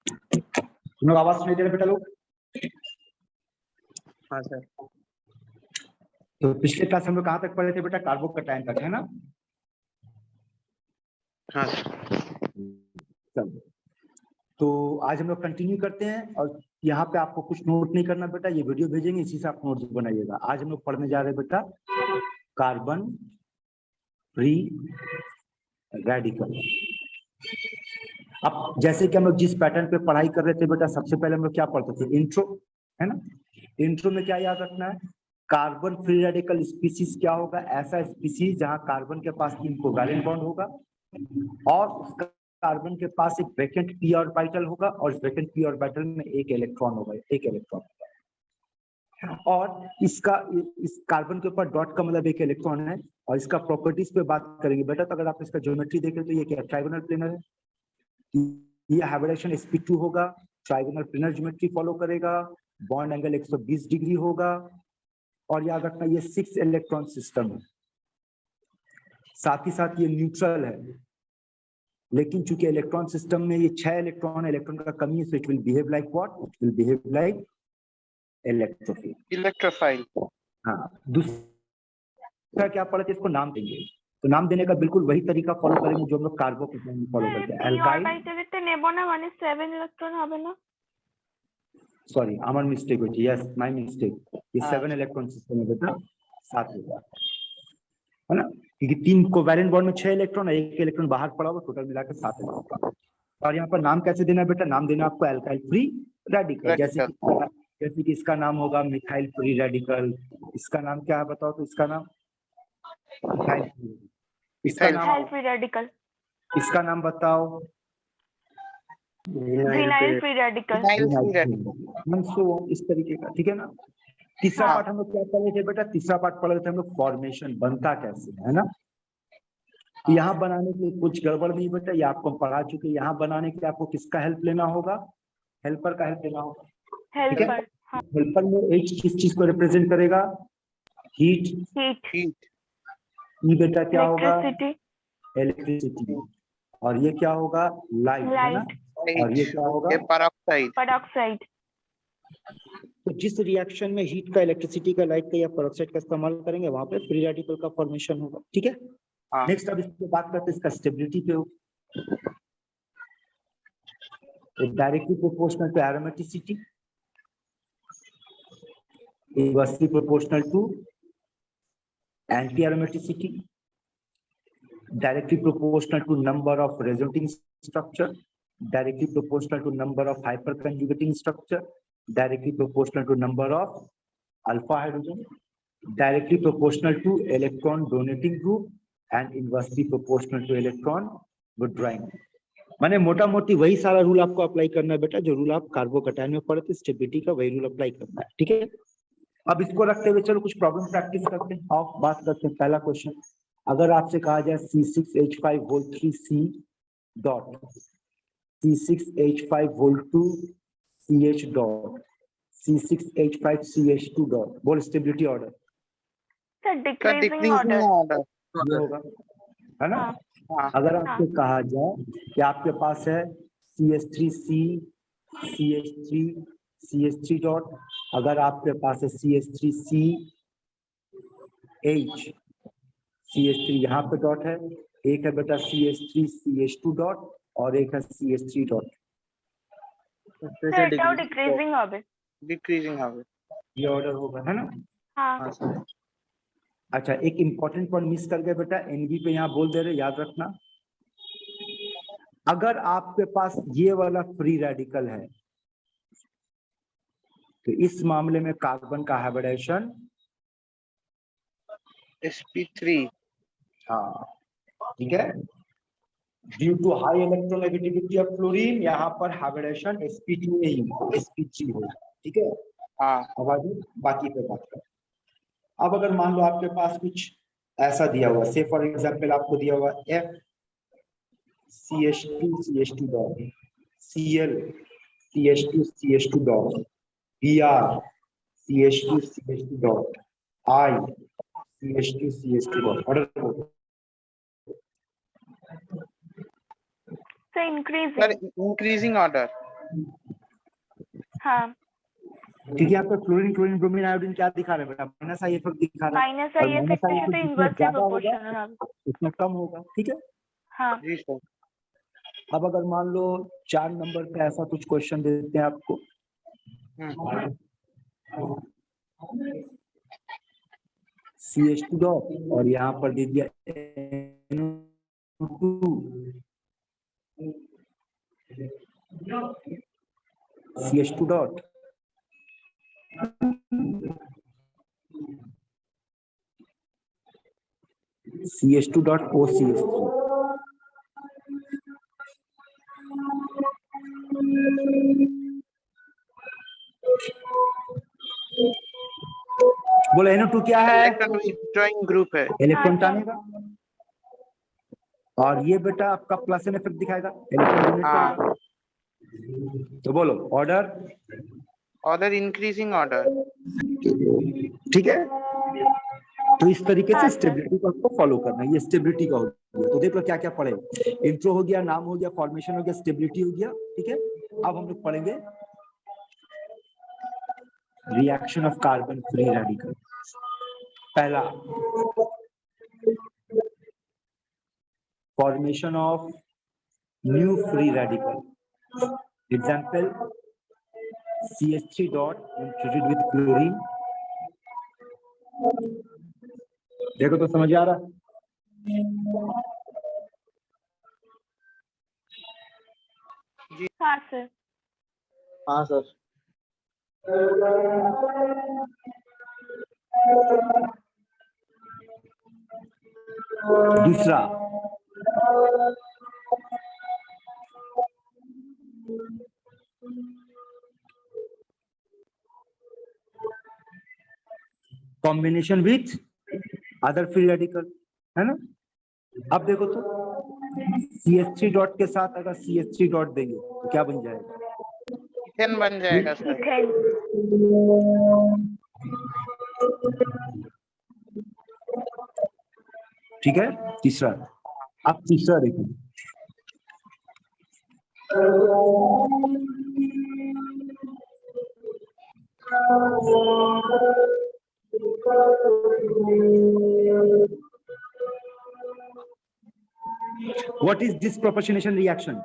तुम लोग आवाज सुनाई दे रहे बेटा लोग? हाँ सर। तो पिछले क्लास हम लोग कहाँ तक पढ़े थे बेटा? कार्बोकैटायन तक, है ना? हाँ सर। चलो, तो आज हम लोग कंटिन्यू करते हैं। और यहाँ पे आपको कुछ नोट नहीं करना बेटा, ये वीडियो भेजेंगे, इसी से आप नोट बनाइएगा। आज हम लोग पढ़ने जा रहे हैं बेटा कार्बन फ्री रेडिकल। अब जैसे कि हम लोग जिस पैटर्न पे पढ़ाई कर रहे थे बेटा, सबसे पहले हम लोग क्या पढ़ते थे? इंट्रो, है ना? इंट्रो में क्या याद रखना है? कार्बन फ्री रेडिकल स्पीसीज क्या होगा? ऐसा स्पीसीज जहां कार्बन के पास 3 कोवैलेंट बॉन्ड होगा और उसका कार्बन के पास एक वैकेंट पी ऑर्बिटल होगा, और इस वैकेंट पी ऑर्बिटल में एक इलेक्ट्रॉन होगा, एक इलेक्ट्रॉन। और इसका इस कार्बन के ऊपर डॉट का मतलब एक इलेक्ट्रॉन है। और इसका प्रॉपर्टीज पे बात करेंगे बेटा, तो अगर आप इसका ज्योमेट्री देखें तो ये क्या ट्राइगोनल प्लेनर है, ये हाइब्रिडेशन sp2 होगा, ट्राइगोनल प्लेनर ज्योमेट्री फॉलो करेगा, बॉन्ड एंगल 120 डिग्री होगा, और याद रखना ये 6 इलेक्ट्रॉन सिस्टम है। साथ ही साथ ये न्यूट्रल है, लेकिन चूंकि इलेक्ट्रॉन सिस्टम में ये 6 इलेक्ट्रॉन है, इलेक्ट्रॉन का कमी है, so it will behave like what? It will behave like electrophile. Electrophile. हाँ, दूसरा क्या पढ़े थे? इसको नाम देंगे। तो नाम देने का बिल्कुल वही तरीका फॉलो करेंगे जो हम लोग कार्बोकैटायन में फॉलो करते हैं। অরবিটালেতে নেব না, মানে 7 ইলেকট্রন হবে না? सॉरी, আমার मिस्टेक हुई थी। Yes, my mistake. ये 7 इलेक्ट्रॉन सिस्टम है बेटा, 7 होगा, है ना? क्योंकि 3 कोवैलेंट बॉन्ड में 6 इलेक्ट्रॉन है, एक इलेक्ट्रॉन बाहर पड़ा हुआ, टोटल मिलाकर 7 इलेक्ट्रॉन। और यहाँ पर नाम कैसे देना है बेटा? नाम देना आपको अल्काइल फ्री रेडिकल। जैसे कि इसका नाम होगा मिथाइल फ्री रेडिकल। इसका नाम क्या है बताओ? तो इसका नाम मिथाइल फ्री। इसका नाम फ्री रेडिकल। इसका नाम बताओ? Vinyl free radical. इस तरीके का, ठीक है ना? तीसरा पार्ट हम लोग क्या पढ़ रहे थे बेटा? तीसरा पार्ट पढ़ रहे थे हम लोग फॉर्मेशन, बनता कैसे है ना? यहाँ बनाने के लिए कुछ गड़बड़ नहीं बेटा, ये आपको पढ़ा चुके। यहाँ बनाने के लिए आपको किसका हेल्प लेना होगा? हेल्पर का हेल्प लेना होगा, ठीक है? हेल्पर में H किस चीज को रिप्रेजेंट करेगा? हीट। ये बेटा क्या होगा? इलेक्ट्रिसिटी। और ये क्या होगा? लाइट, है ना? और ये क्या होगा? पेरोक्साइड। तो जिस रिएक्शन में हीट का, इलेक्ट्रिसिटी का, लाइट का या पेरोक्साइड का इस्तेमाल करेंगे, वहां पे फ्री रेडिकल का फॉर्मेशन होगा, ठीक है? नेक्स्ट अब इसकी बात करते हैं इसका स्टेबिलिटी पे। Directly proportional to aromaticity, inversely proportional to anti aromaticity, directly proportional to number of resonating structure, directly proportional to number of hyperconjugating structure, directly proportional to number of alpha hydrogen, directly proportional to electron donating group, and inversely proportional to electron withdrawing. माने मोटा मोटी वही सारा rule आपको apply करना है बेटा, जो रूल आप कार्बोकैटायन में पढ़े थे, स्टेबिलिटी का वही रूल अप्लाई करना है, ठीक है? अब इसको रखते हुए चलो कुछ प्रॉब्लम प्रैक्टिस करते हैं। आओ बात करते हैं। पहला क्वेश्चन, अगर आपसे कहा जाए C6H5 whole 3 C dot, C6H5 whole 2 CH dot, C6H5 CH2 dot, बोल stability order. Sir decreasing order ये होगा, है ना? अगर आपसे कहा जाए कि आपके पास है CH3C CH3 डॉट, अगर आपके पास है CH3C H CH3 यहाँ पे डॉट है, एक है बेटा CH3 CH2 डॉट, और एक है CH3 डॉट। डिक्रीजिंग হবে ये ऑर्डर होगा, है ना? हाँ। अच्छा, एक इंपॉर्टेंट पॉइंट मिस कर गए बेटा, एनबी पे यहाँ बोल दे रहे, याद रखना। अगर आपके पास ये वाला फ्री रेडिकल है, तो इस मामले में कार्बन का हाइब्रिडेशन sp3। हाँ, ठीक है। Due to high electronegativity of fluorine, यहाँ पर हाइब्रिडेशन sp2 नहीं sp3 होगा, ठीक है? हाँ। अब आगे बाकी पे बात करें। अब अगर मान लो आपके पास कुछ ऐसा दिया हुआ, से फॉर एग्जांपल आपको दिया हुआ F CH2 dot, Cl CH2 dot, Br CH2 dot, I CH2 dot. Order increasing order. हाँ क्योंकि यहाँ पे क्लोरीन क्लोरीन ब्रोमीन आयोडीन क्या दिखा रहे हैं बेटा, माइनस आई इफेक्ट दिखा रहा है, माइनस और आई माइनस इफेक्ट आई है तो इफेक्ट जितना इनवर्सली ज्यादा होगा प्रोपोर्शनल। उतना कम होगा, ठीक है। हाँ जी सर। अब अगर मान लो 4 नंबर पे ऐसा कुछ क्वेश्चन देते हैं आपको, CH2 डॉट और यहाँ पर दे दिया CH2 dot CH2 dot OCH3। बोले NO2 क्या है? इलेक्ट्रॉन विथड्रॉइंग ग्रुप है। इलेक्ट्रॉन हाँ, सर। टानेगा, और ये बेटा आपका प्लस एन इफेक्ट दिखाएगा, इलेक्ट्रॉन डोनेट हाँ। करेगा। तो बोलो ऑर्डर, ऑर्डर इंक्रीजिंग ऑर्डर। ठीक है। तो इस तरीके से हाँ, सर। स्टेबिलिटी को आपको फॉलो करना है, ये स्टेबिलिटी का हो गया। तो देखो क्या क्या पढ़े, इंट्रो हो गया, नाम हो गया, फॉर्मेशन हो गया, स्टेबिलिटी हो गया, ठीक है। अब हम लोग पढ़ेंगे reaction of carbon free radical. पहला formation of new free radical, example CH3 dot treated with chlorine। देखो तो समझ आ रहा है? हाँ सर। हाँ सर। दूसरा combination with other free radical, है ना। अब देखो तो CH3 डॉट के साथ अगर CH3 डॉट देंगे तो क्या बन जाएगा? इथेन बन जाएगा सर। इथेन। ठीक है। तीसरा, अब तीसरा देखो, what is disproportionation reaction?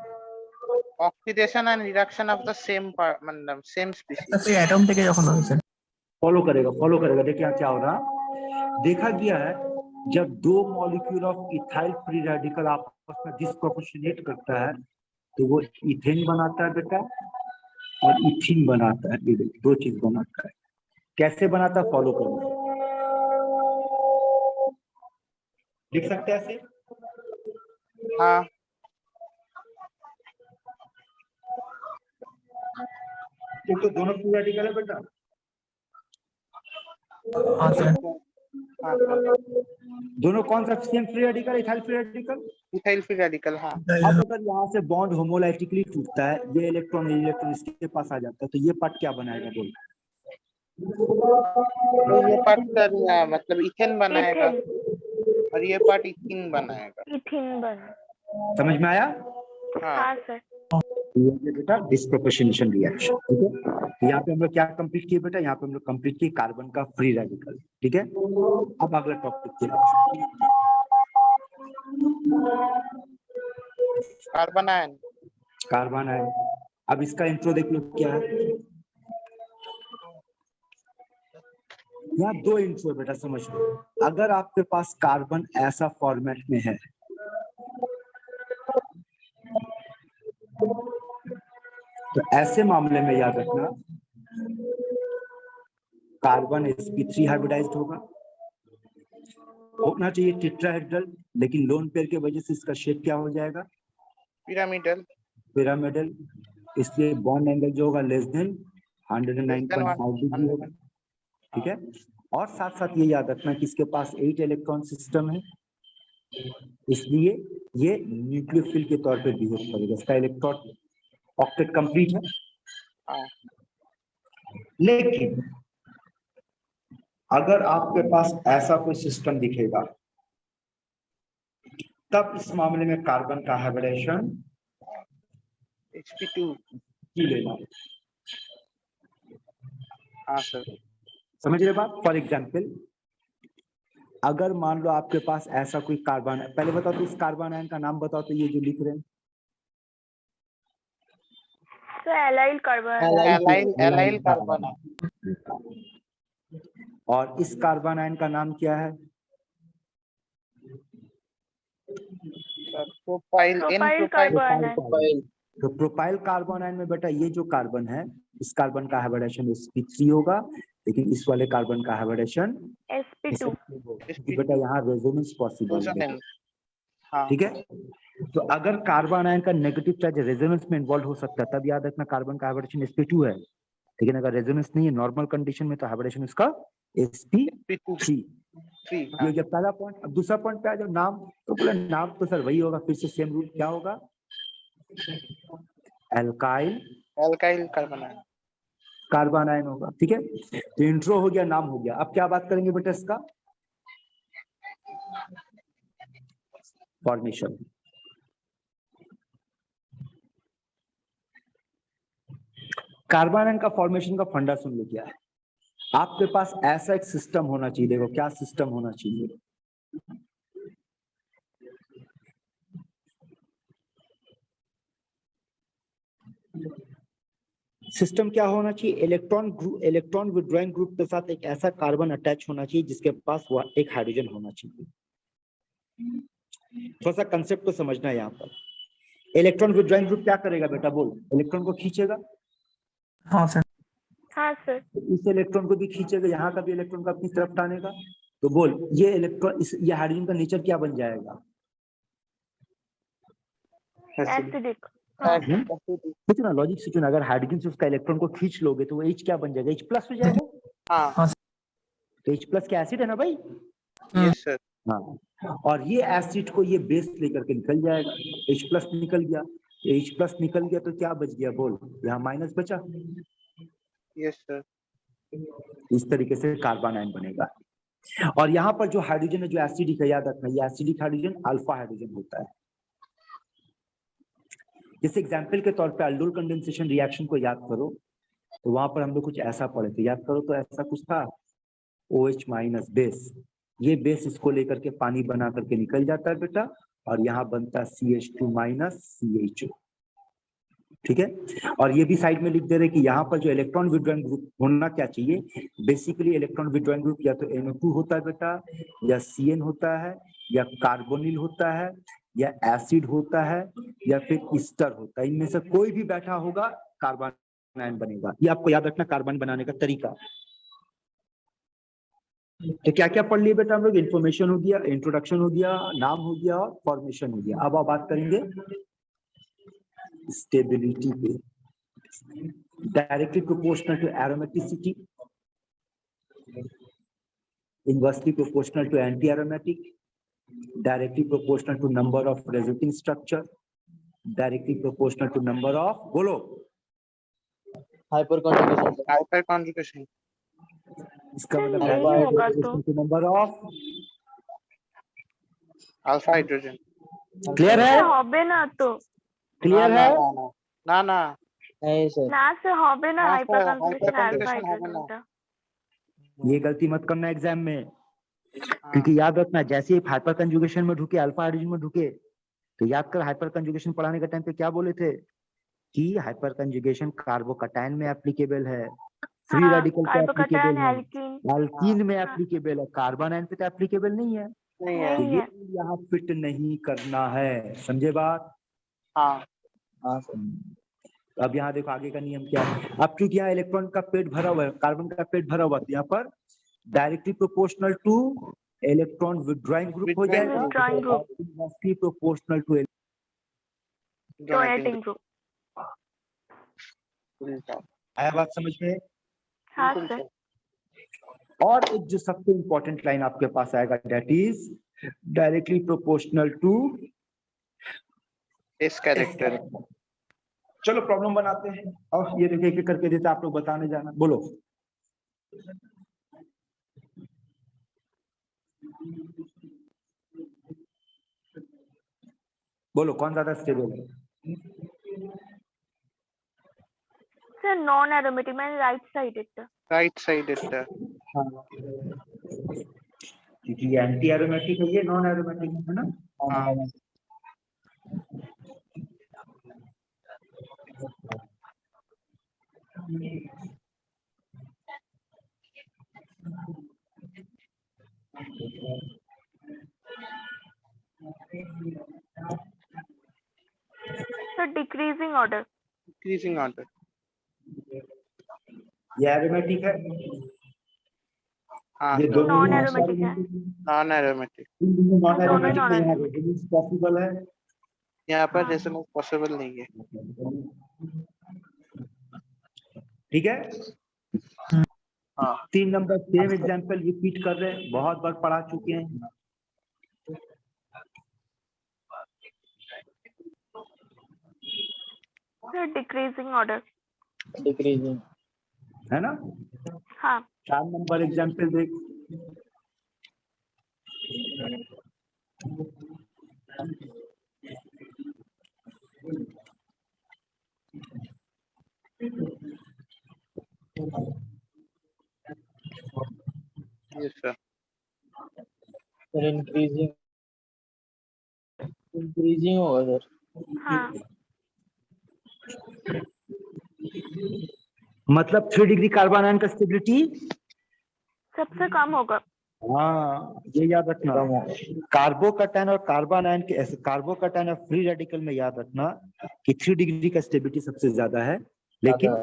Oxidation and reduction of the same part, मतलब same species। तो एटम থেকে যখন হচ্ছে फॉलो करेगा। देखिए यहाँ क्या हो रहा, देखा गया है जब दो molecule of ethyl free radical आपस में डिस्प्रोपोर्शनेट करता है तो वो इथेन बनाता है बेटा, और इथीन बनाता है। ये देखिए दो चीज बनाता है। कैसे बनाता है, फॉलो करो, लिख सकते हैं ऐसे। हाँ। तो दोनों फ्री रेडिकल है बेटा। हाँ सर हाँ सर। दोनों कौन सा same free radical, ethyl free radical. Ethyl free radical. हाँ। अब अगर यहाँ से बॉन्ड होमोलाइटिकली टूटता है, ये इलेक्ट्रॉन इसके पास आ जाता है, तो ये पार्ट क्या बनाएगा बोल? तो ये पार्ट सर मतलब इथेन बनाएगा, इथेन। और ये पार्ट इथीन बनाएगा। इथेन बन। समझ में आया? हाँ। हाँ सर। ये बेटा डिस्प्रोपोर्शनेशन रिएक्शन, ठीक है। तो यहाँ पे हम लोग क्या कंप्लीट किए बेटा, यहाँ पे हम लोग कंप्लीट किए कार्बन का फ्री रेडिकल, ठीक है। अब अगला topic carbon ion. Carbon ion. अब इसका इंट्रो देख लो क्या है। यहाँ दो इंट्रो बेटा, समझ लो। अगर आपके पास कार्बन ऐसा फॉर्मेट में है तो ऐसे मामले में याद रखना कार्बन sp3 हाइब्रिडाइज्ड होना चाहिए टेट्राहेड्रल, लेकिन लोन पेयर की वजह से इसका शेप क्या हो जाएगा, पिरामिडल। पिरामिडल। इसलिए बॉन्ड एंगल जो होगा लेस देन 109.5 डिग्री होगा, ठीक है। और साथ साथ ये याद रखना कि इसके पास 8 इलेक्ट्रॉन सिस्टम है, इसलिए ये न्यूक्लियोफिल के तौर पे बिहेव करेगा। इसका इलेक्ट्रॉन ऑक्टेट कंप्लीट है। हाँ। लेकिन अगर आपके पास ऐसा कोई सिस्टम दिखेगा तब इस मामले में कार्बन का हाइब्रिडेशन sp2 की लेना। हाँ सर। समझ रहे बात? फॉर एग्जाम्पल अगर मान लो आपके पास ऐसा कोई कार्बन है, पहले बताओ तो इस कार्बन आयन का नाम बताओ तो ये जो लिख रहे हैं। Sir allyl carbon. Allyl carbon है। और इस कार्बन आयन का नाम क्या है? प्रोपाइल प्रोपाइल कार्बन है। तो प्रोपाइल कार्बन आयन में बेटा ये जो कार्बन है, इस कार्बन का हाइब्रिडेशन sp3 होगा, लेकिन इस वाले कार्बन का हाइब्रिडेशन sp2। बेटा यहाँ रेजोनेंस पॉसिबल है। हाँ। ठीक है, तो अगर कार्बन आयन का नेगेटिव चार्ज रेजोनेंस में इन्वॉल्व हो सकता है, तब याद रखना कार्बन का हाइब्रिडेशन sp2 है, लेकिन अगर रेजोनेंस नहीं है नॉर्मल कंडीशन में तो हाइब्रिडेशन उसका sp3। ये हो गया पहला पॉइंट। अब दूसरा पॉइंट पे आ जाओ, नाम। तो बोले नाम तो सर वही होगा, फिर से सेम रूल क्या होगा? एल्काइल कार्बन है। कार्बन आयन होगा। ठीक है, तो इंट्रो हो गया, नाम हो गया। अब क्या बात करेंगे बेटा इसका? फॉर्मेशन। कार्बन आयन का फॉर्मेशन का फंडा सुन लो क्या है। आपके पास ऐसा एक सिस्टम होना चाहिए। देखो क्या सिस्टम होना चाहिए। सिस्टम क्या होना चाहिए? इलेक्ट्रॉन विड्रॉइंग ग्रुप के साथ एक ऐसा कार्बन अटैच होना चाहिए जिसके पास वह एक हाइड्रोजन होना चाहिए। थोड़ा सा कंसेप्ट को समझना है यहाँ पर। इलेक्ट्रॉन विड्रॉइंग ग्रुप क्या करेगा बेटा? बोल। इलेक्ट्रॉन को खींचेगा। हाँ सर। हाँ सर। इस इलेक्ट्रॉन को भी खींचेगा, यहाँ का भी इलेक्ट्रॉन को अपनी तरफ टानेगा। तो बोल ये इलेक्ट्रॉन, ये हाइड्रोजन का नेचर क्या बन जाएगा? एसिडिक। सोचो ना, लॉजिक सोचो ना, अगर हाइड्रोजन से उसका इलेक्ट्रॉन को खींच लोगे तो वो H क्या बन जाएगा? H प्लस हो जाएगा। हाँ। तो H प्लस क्या एसिड है ना भाई? Yes sir. हाँ, और ये एसिड को ये बेस लेकर के निकल जाएगा। H प्लस निकल गया, H प्लस निकल गया तो क्या बच गया? बोल, यहाँ माइनस बचा। Yes sir. इस तरीके से कार्बन आयन बनेगा। और यहाँ पर जो हाइड्रोजन है जो एसिडिक है, याद रखना ये एसिडिक हाइड्रोजन अल्फा हाइड्रोजन होता है। जैसे एग्जाम्पल के तौर पे अल्डोल कंडेंसेशन रिएक्शन को याद करो, तो वहां पर हम लोग कुछ ऐसा पढ़े थे, याद करो। तो ऐसा कुछ था, OH माइनस बेस, ये बेस इसको लेकर के पानी बना करके निकल जाता है बेटा, और यहाँ बनता है CH2 माइनस CHO। ठीक है, और ये भी साइड में लिख दे रहे कि यहाँ पर जो इलेक्ट्रॉन विड्रॉइंग ग्रुप होना क्या चाहिए? बेसिकली इलेक्ट्रॉन विड्रॉइंग ग्रुप या तो NO2 होता है बेटा, या CN होता है, या कार्बोनिल होता है, या एसिड होता है, या फिर ईस्टर होता है। इनमें से कोई भी बैठा होगा, कार्बन आयन बनेगा। ये आपको याद रखना कार्बन बनाने का तरीका। तो क्या क्या पढ़ लिए बेटा हम लोग? इन्फॉर्मेशन हो गया, इंट्रोडक्शन हो गया, नाम हो गया, और फॉर्मेशन हो गया। अब आप बात करेंगे स्टेबिलिटी पे। Directly proportional to aromaticity, inversely proportional to anti aromatic, directly proportional to number of resonating structure, directly proportional to number of, बोलो, हाइपर कॉन्जुगेशन। इसका मतलब नहीं होगा तो to number of alpha hydrogen. Clear है? হবে না তো। क्लियर है? ना ना না স্যার হবে না हाँ, hyper sir, কনজুগেशन hyper alpha conjugation হবে না। हाइड्रोजनটা। ये गलती मत करना एग्जाम में, क्योंकि याद रखना जैसे ही हाइपर कंजुगेशन में ढुके, अल्फा हाइड्रोजन में ढुके, तो याद कर हाइपर कंजुगेशन पढ़ाने के टाइम पे क्या बोले थे कि हाइपर कंजुगेशन कार्बोकैटायन में एप्लीकेबल है, फ्री हाँ, रेडिकल पे कार्बोकैटायन एप्लीकेबल है, एल्कीन एल्कीन में हाँ। एप्लीकेबल है, कार्बन आयन पे तो एप्लीकेबल नहीं है। नहीं तो है। नहीं ये है। यहाँ फिट नहीं करना है, समझे बात? हाँ। अब यहाँ देखो आगे का नियम क्या है। अब क्योंकि यहाँ इलेक्ट्रॉन का पेट भरा हुआ है, कार्बन का पेट भरा हुआ है, तो यहाँ पर directly proportional to electron withdrawing group हो जाएगा, Withdrawing group। और inversely proportional to donating group. आया बात समझ में? हाँ सर। और एक जो सबसे इंपॉर्टेंट लाइन आपके पास आएगा, that is directly proportional to इस कैरेक्टर। चलो प्रॉब्लम बनाते हैं, और ये देखिए एक एक करके देते आप लोग बताने जाना। बोलो, बोलो कौन ज्यादा स्टेबल है? স্যার নন অ্যারোমেটিক মানে রাইট সাইডেরটা। রাইট সাইডেরটা। क्योंकि ये एंटी एरोमेटिक है, ये नॉन एरोमेटिक है ना। Sir decreasing order. Increasing order. ये एरोमेटिक है, हाँ ये सर। दोनों नॉन एरोमेटिक है। Non aromatic. नॉन दोनों एरोमेटिक में यहाँ non-aromatic। रेजोनेंस पॉसिबल है। यहाँ पर रेजोनेंस पॉसिबल नहीं है। ठीक है, हाँ 3 नंबर सेम एग्जांपल रिपीट कर रहे हैं, बहुत बार पढ़ा चुके हैं। Sir decreasing order. डिक्रीजिंग है ना। हाँ 4 नंबर एग्जांपल देख। Yes sir. सर इंक्रीजिंग होगा सर। हाँ मतलब 3 डिग्री कार्बन आयन का स्टेबिलिटी सबसे कम होगा। हाँ, ये याद रखना। कार्बोकैटायन और कार्बन आयन के ऐसे कार्बोकैटायन और फ्री रेडिकल में याद रखना कि 3 डिग्री का स्टेबिलिटी सबसे ज्यादा है, लेकिन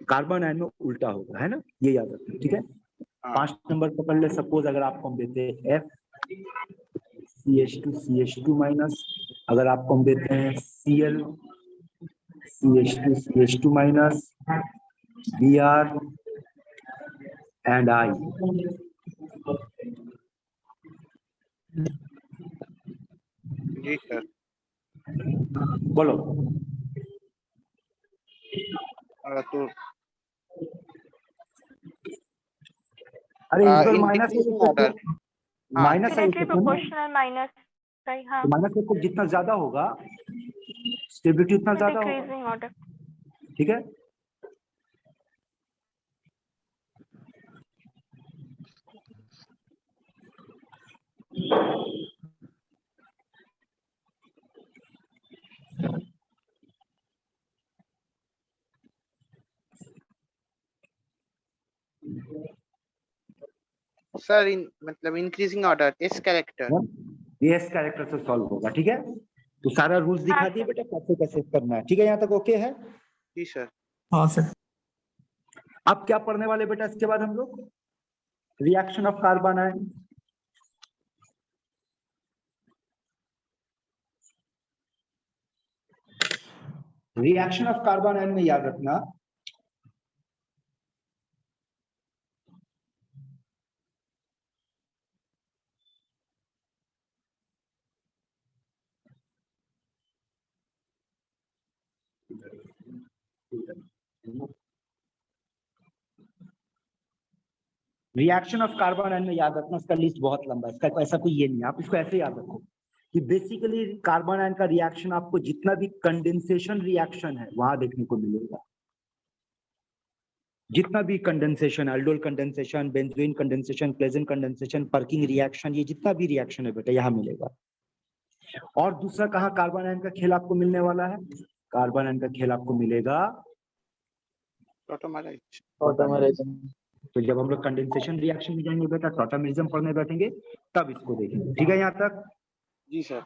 कार्बन आयन में उल्टा होगा, है ना, ये याद रखना। ठीक है, 5 नंबर पकड़ ले। सपोज अगर आपको हम देते हैं FCH2 माइनस, अगर आपको हम देते हैं Cl CH2 minus, Br and I। जी सर। बोलो। तो अरे इधर in minus decreasing order। Minus है, डायरेक्टली प्रोपोर्शनल माइनस। सही हाँ। माइनस से जितना ज्यादा होगा स्टेबिलिटी उतना ज्यादा होगा। Decreasing order. ठीक है, सर मतलब इंक्रीजिंग ऑर्डर एस कैरेक्टर। ये एस कैरेक्टर से सॉल्व होगा। ठीक है, तो सारा रूल्स दिखा दिए बेटा, कैसे कैसे करना है। ठीक है, यहाँ तक ओके है। जी सर। हाँ सर। अब क्या पढ़ने वाले बेटा इसके बाद हम लोग? Reaction of carbon ion. Reaction of carbon ion में याद रखना रिएक्शन ऑफ कार्बन आयन में याद रखना, इसका लिस्ट बहुत लंबा है, इसका ऐसा कोई ये नहीं है, आप इसको ऐसे याद रखो कि बेसिकली कार्बन आयन का रिएक्शन आपको जितना भी कंडेंसेशन रिएक्शन है वहां देखने को मिलेगा। जितना भी condensation, aldol condensation, benzoin condensation, pleasant condensation, Perkin reaction, ये जितना भी रिएक्शन है बेटा यहाँ मिलेगा। और दूसरा कहाँ कार्बन आयन का खेल आपको मिलने वाला है? कार्बन आयन का खेल आपको मिलेगा ऑटोमराइजेशन। तो जब हम लोग कंडेंसेशन रिएक्शन में जाएंगे बेटा, टॉटमिज्म पढ़ने बैठेंगे तब इसको देखेंगे। ठीक है यहाँ तक? जी सर।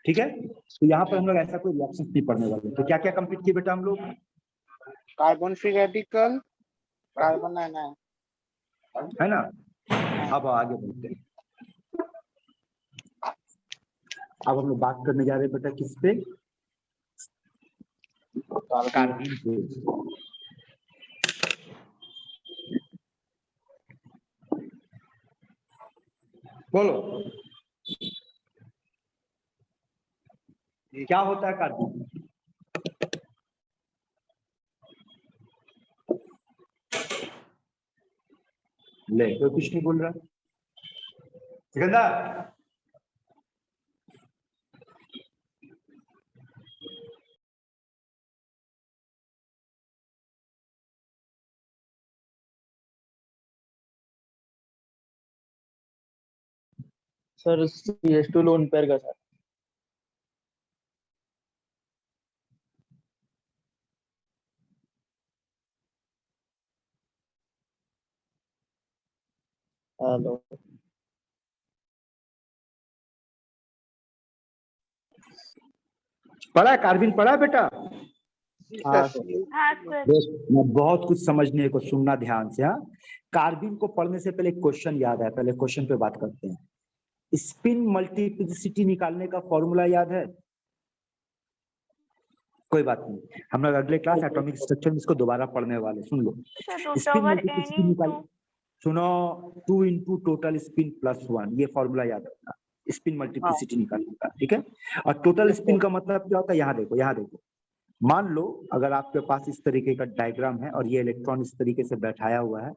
ठीक है, तो यहाँ पर हम लोग ऐसा कोई रिएक्शन नहीं पढ़ने वाले। तो क्या क्या कंप्लीट किए बेटा हम लोग? Carbon free radical, carbon ion, है ना। अब आगे बढ़ते हैं। अब हम लोग बात करने जा रहे हैं बेटा किस पे? कार्बन पे। बोलो क्या होता है कार्बन? ले कोई कुछ नहीं बोल रहा। Sikandar sir CH2 lone pair का सर। हेलो। पढ़ा है कार्बिन, पढ़ा है बेटा? हाँ सर। हाँ सर। मैं बहुत कुछ समझने को, सुनना ध्यान से। हाँ, कार्बिन को पढ़ने से पहले क्वेश्चन याद है, पहले क्वेश्चन पे बात करते हैं। स्पिन मल्टीप्लिसिटी निकालने का फॉर्मूला याद है? कोई बात नहीं, हम लोग अगले क्लास एटॉमिक स्ट्रक्चर में इसको दोबारा पढ़ने वाले। सुन लो, sir root spin over n multiplicity निकाल, इंटू सुनो, 2 इंटू टोटल स्पिन प्लस 1, ये फॉर्मूला याद रखना स्पिन मल्टीप्लिसिटी निकालने का, ठीक है? और टोटल स्पिन का मतलब क्या होता है, यहाँ देखो, यहाँ देखो। मान लो अगर आपके पास इस तरीके का डायग्राम है और ये इलेक्ट्रॉन इस तरीके से बैठाया हुआ है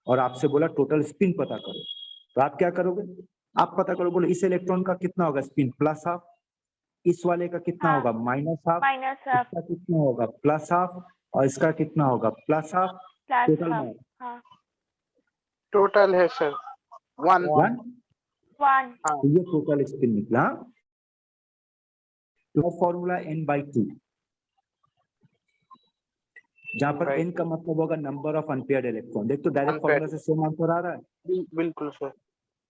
और आपसे बोला टोटल स्पिन पता करो, तो आप क्या करोगे? आप पता करो, बोलो इस इलेक्ट्रॉन का कितना होगा स्पिन, प्लस हाफ। इस वाले का कितना हाँ होगा, माइनस हाफ। माइनस हाफ इसका कितना होगा, प्लस हाफ। और इसका कितना होगा, plus half. Plus total half. Mass हाँ टोटल है सर 1। 1। 1। तो ये टोटल स्पिन निकला। तो फॉर्मूला n/2, जहां पर n का मतलब होगा नंबर ऑफ अनपेयर्ड इलेक्ट्रॉन। देख तो डायरेक्ट Unpaired। फॉर्मूला से सेम आंसर आ रहा है बिल्कुल सर।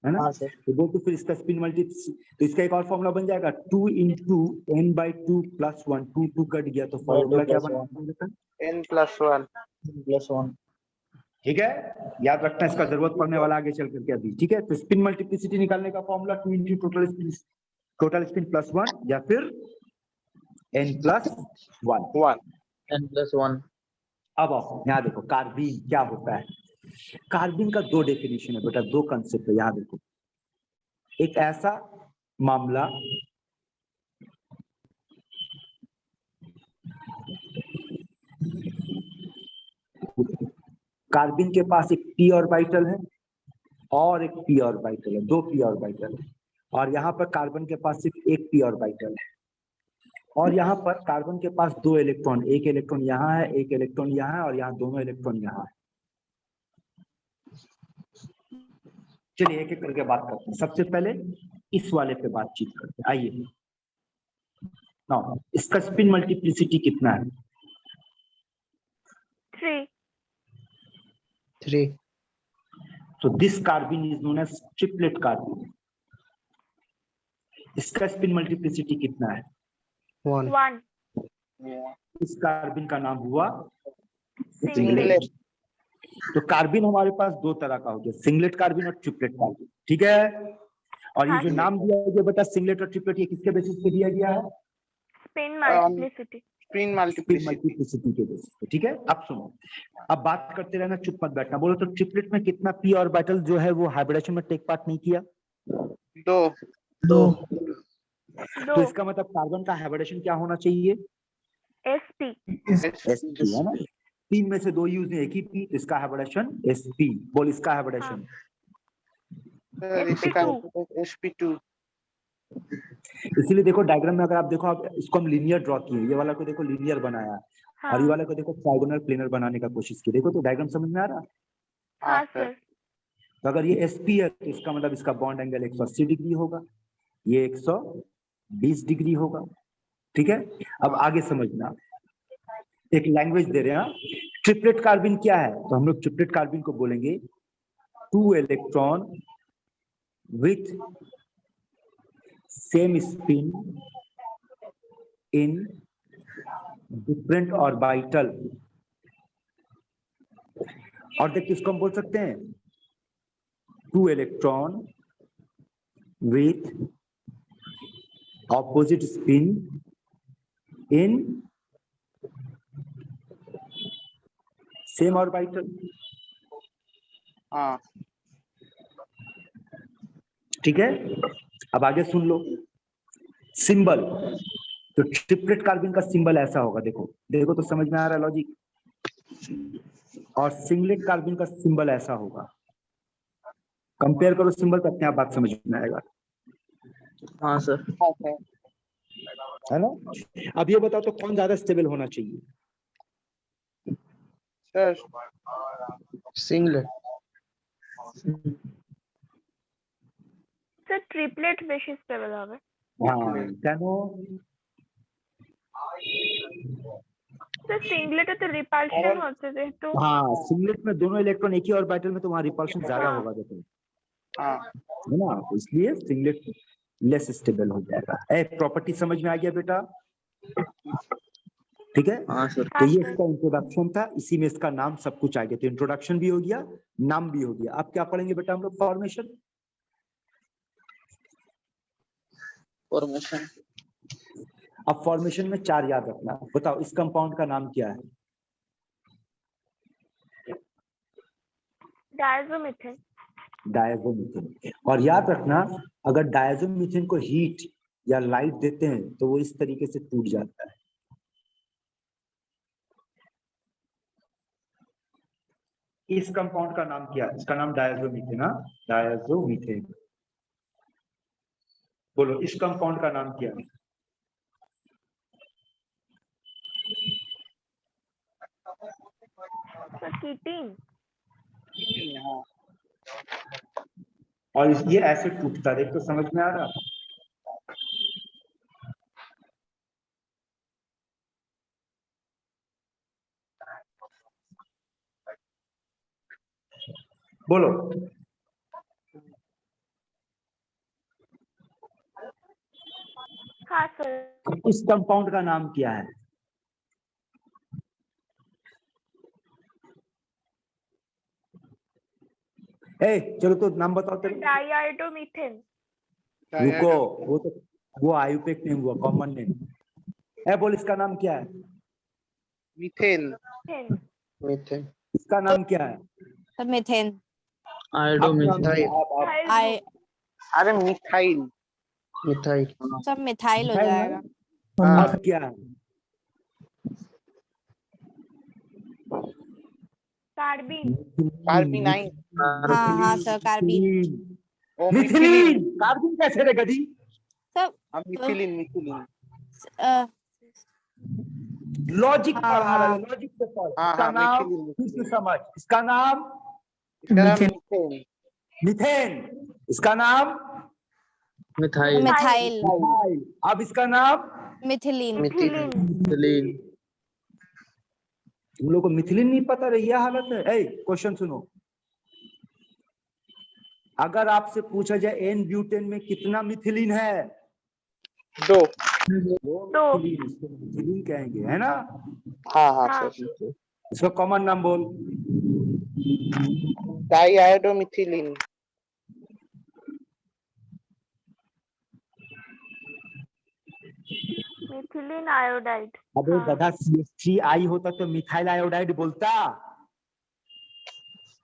है ना? हाँ सर। तो वो तो फिर इसका स्पिन मल्टी, तो इसका एक और फॉर्मूला बन जाएगा 2 इंटू n/2 प्लस 1। 2 2 कट गया तो फॉर्मूला क्या बन जाएगा? n+1। +1। ठीक है, याद रखना, इसका जरूरत पड़ने वाला आगे चल करके अभी। ठीक है, तो स्पिन मल्टीप्लिसिटी निकालने का formula 2 into total spin plus 1 या फिर n+1। 1। n+1। अब आओ यहाँ देखो कार्बिन क्या होता है। कार्बिन का 2 डेफिनेशन है बेटा, 2 कंसेप्ट है। यहाँ देखो, एक ऐसा मामला कार्बिन के पास एक p ऑर्बिटल है और एक p ऑर्बिटल है, 2 p ऑर्बिटल है। और यहाँ पर कार्बन के पास सिर्फ एक p ऑर्बिटल है। और यहाँ पर कार्बन के पास 2 इलेक्ट्रॉन, एक इलेक्ट्रॉन यहाँ है, एक इलेक्ट्रॉन यहाँ है, और यहाँ दोनों इलेक्ट्रॉन यहाँ है। चलिए एक एक करके बात करते हैं। सबसे पहले इस वाले पे बातचीत करते हैं, आइए। नाउ इसका स्पिन मल्टीप्लिसिटी कितना है? 3। 3। तो this carbene is known as triplet carbene. इसका स्पिन मल्टीप्लिसिटी कितना है? 1। इस कार्बिन का नाम हुआ सिंगलेट। सिंगलेट। तो कार्बिन हमारे पास 2 तरह का हो गया, सिंगलेट कार्बिन और ट्रिपलेट कार्बिन। ठीक है, और ये हाँ जो सर। नाम दिया गया बेटा सिंगलेट और ट्रिपलेट, ये किसके बेसिस पे दिया गया है? Spin multiplicity. Spin spin multiplicity. Multiplicity के बेसिस पे। ठीक है, अब सुनो, अब बात करते रहना, चुप मत बैठना। बोलो तो ट्रिपलेट में कितना पी ऑर्बिटल जो है वो हाइब्रिडेशन में टेक पार्ट नहीं किया? 2। 2। तो इसका मतलब कार्बन का हाइब्रिडेशन क्या होना चाहिए? sp। sp, है ना? 3 में से 2 यूज है, एक ही पी, इसका हाइब्रिडेशन sp। बोल इसका हाइब्रिडेशन। सर इसका sp2। इसीलिए देखो डायग्राम में, अगर आप देखो, आप इसको हम लीनियर ड्रॉ किए, ये वाला को देखो लीनियर बनाया, और ये हाँ वाले को देखो ट्रायगोनल प्लेनर बनाने का कोशिश की। देखो तो डायग्राम समझ में आ रहा है? हाँ सर। तो अगर ये sp है तो इसका मतलब इसका बॉन्ड एंगल 180 डिग्री होगा, ये 120 डिग्री होगा। ठीक है, अब आगे समझना, एक लैंग्वेज दे रहे हैं। ट्रिपलेट कार्बिन क्या है? तो हम लोग ट्रिपलेट कार्बिन को बोलेंगे 2 electron with same spin in different orbital. और देख किसको हम बोल सकते हैं? 2 electron with opposite spin in same orbital. हाँ ठीक है, अब आगे सुन लो सिंबल। तो ट्रिपलेट कार्बिन का सिंबल ऐसा होगा, देखो देखो तो समझ में आ रहा है लॉजिक। और सिंगलेट कार्बिन का सिंबल ऐसा होगा। कंपेयर करो सिंबल तो अपने आप बात समझ में आएगा, हाँ सर। है ना? अब ये बताओ तो कौन ज्यादा स्टेबल होना चाहिए? Sir singlet. স্যার ট্রিপলেট বেশি স্টেবল হবে। হ্যাঁ কেন? স্যার सिंगलेट तो रिपल्शन होते थे तो हाँ सिंगलेट में दोनों इलेक्ट्रॉन एक ही ऑर्बिटल में, तो वहाँ रिपल्शन ज्यादा हाँ। होगा देखो, हाँ है ना, तो इसलिए सिंगलेट लेस स्टेबल हो जाएगा। प्रॉपर्टी समझ में आ गया बेटा? ठीक है, हाँ सर। तो ये इसका इंट्रोडक्शन था, इसी में इसका नाम सब कुछ आ गया। तो इंट्रोडक्शन भी हो गया, नाम भी हो गया। अब क्या पढ़ेंगे बेटा हम लोग? फॉर्मेशन। फॉर्मेशन। अब फॉर्मेशन में 4 याद रखना। बताओ इस कंपाउंड का नाम क्या है? डायज़ोमीथेन। डायज़ोमीथेन। और याद रखना, अगर डायज़ोमीथेन को हीट या लाइट देते हैं तो वो इस तरीके से टूट जाता है। इस कंपाउंड का नाम क्या है? इसका नाम डायज़ोमीथेन। हाँ, डायज़ोमीथेन। बोलो इस कंपाउंड का नाम क्या है? कीटीन। हाँ और ये ऐसे टूटता है, देख तो समझ में आ रहा? बोलो हाँ सर। इस कंपाउंड का नाम क्या है? चलो तो नाम बताओ तेरे। डाइआइडोमीथेन। रुको, वो आयुपेक नेम हुआ, कॉमन नेम। बोल इसका नाम क्या है? मीथेन। मीथेन। इसका नाम क्या है? सब मीथेन। आयोडोमीथाइल। अरे मिथाइल। मिथाइल। सब मिथाइल हो जाएगा। हाँ अब क्या है? कार्बिन। कार्बिनाइन। हाँ हाँ सर कार्बिन। ओ मिथिलीन। कार्बिन कैसे रे गधी? सब मिथिलीन मिथिलीन। लॉजिक हाँ, पढ़ा रहा है, हाँ। लॉजिक से पढ़। हाँ, इसका हाँ, नाम मिथिलीन, फिर से समझ। इसका नाम मीथेन। मिथेन। इसका नाम मिथाइल। मिथाइल। मिथाइल। अब इसका नाम मिथिलीन। मिथिलीन। मिथिलीन। तुम लोग को मिथिलीन नहीं पता रही, यह हालत है। क्वेश्चन सुनो, अगर आपसे पूछा जाए एन ब्यूटेन में कितना मिथिलीन है? 2। दो। मिथिलीन कहेंगे, है ना? हाँ हाँ हाँ। सर। इसका कॉमन नाम बोल। डाइआयोडोमिथिलीन। Methylene iodide. अबे गधा, CH3 आई होता तो मिथाइल आयोडाइड बोलता।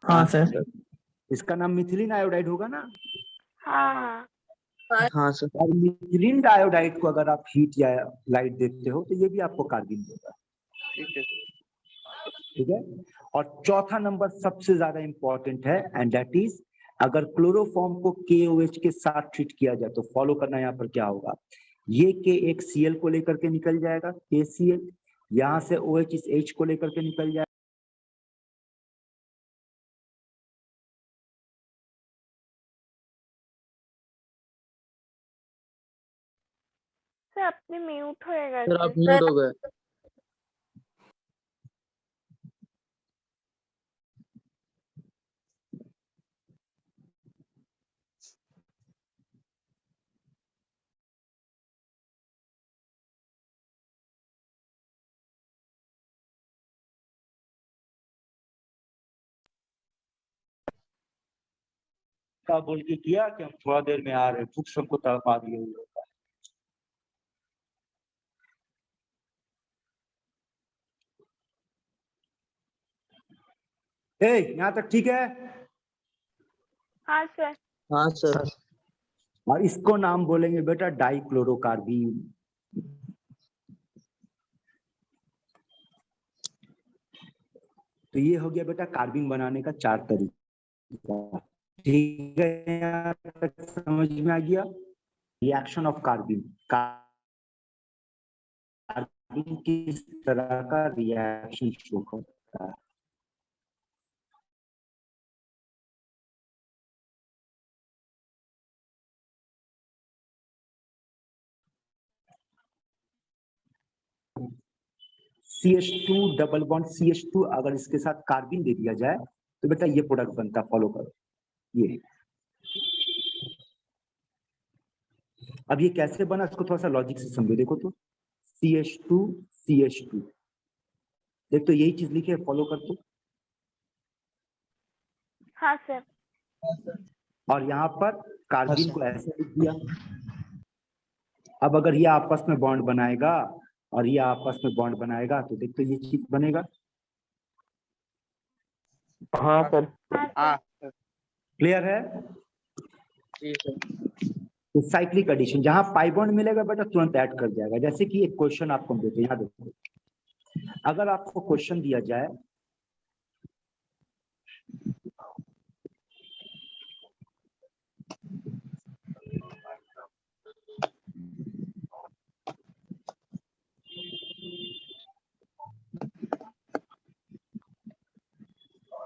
हाँ सर। इसका नाम मिथिलीन आयोडाइड होगा ना? हाँ हाँ। हाँ सर। और मिथिलीन आयोडाइड को अगर आप हीट या लाइट देते हो तो ये भी आपको कार्बिन देगा। ठीक है। ठीक है। और चौथा नंबर सबसे ज्यादा इंपॉर्टेंट है, एंड दैट इज, अगर क्लोरोफॉर्म को KOH के साथ ट्रीट किया जाए तो फॉलो करना यहाँ पर क्या होगा। ये K एक Cl को लेकर के निकल जाएगा, KCl। यहाँ से OH इस H को लेकर के निकल जाएगा। सर अपने म्यूट होएगा सर आप सर। म्यूट हो गए। का बोल के किया कि हम थोड़ा देर में आ रहे, भूख सबको तड़पा दिए हुए लोग। यहाँ तक ठीक है? हाँ सर। हाँ सर। और इसको नाम बोलेंगे बेटा डाइक्लोरोकार्बीन। तो ये हो गया बेटा कार्बिन बनाने का 4 तरीका। ठीक है, यहाँ तक समझ में आ गया? Reaction of कार्बिन। कार्बिन किस तरह का रिएक्शन शो करता है। CH2 डबल बॉन्ड CH2 अगर इसके साथ कार्बिन दे दिया जाए तो बेटा ये प्रोडक्ट बनता है, फॉलो करो ये। अब ये कैसे बना इसको थोड़ा सा लॉजिक से समझो। देखो तो CH2 CH2, देख तो यही चीज लिखी है, फॉलो कर तो। हाँ सर। और यहाँ पर कार्बिन अच्छा। को ऐसे लिख दिया। अब अगर ये आपस में बॉन्ड बनाएगा और ये आपस में बॉन्ड बनाएगा तो देख तो ये चीज बनेगा। हाँ सर। हाँ क्लियर है? जी सर। तो साइक्लिक एडिशन, जहां पाई बॉन्ड मिलेगा बेटा तुरंत ऐड कर जाएगा। जैसे कि एक क्वेश्चन आपको हम देते हैं, यहाँ देखो, अगर आपको क्वेश्चन दिया जाए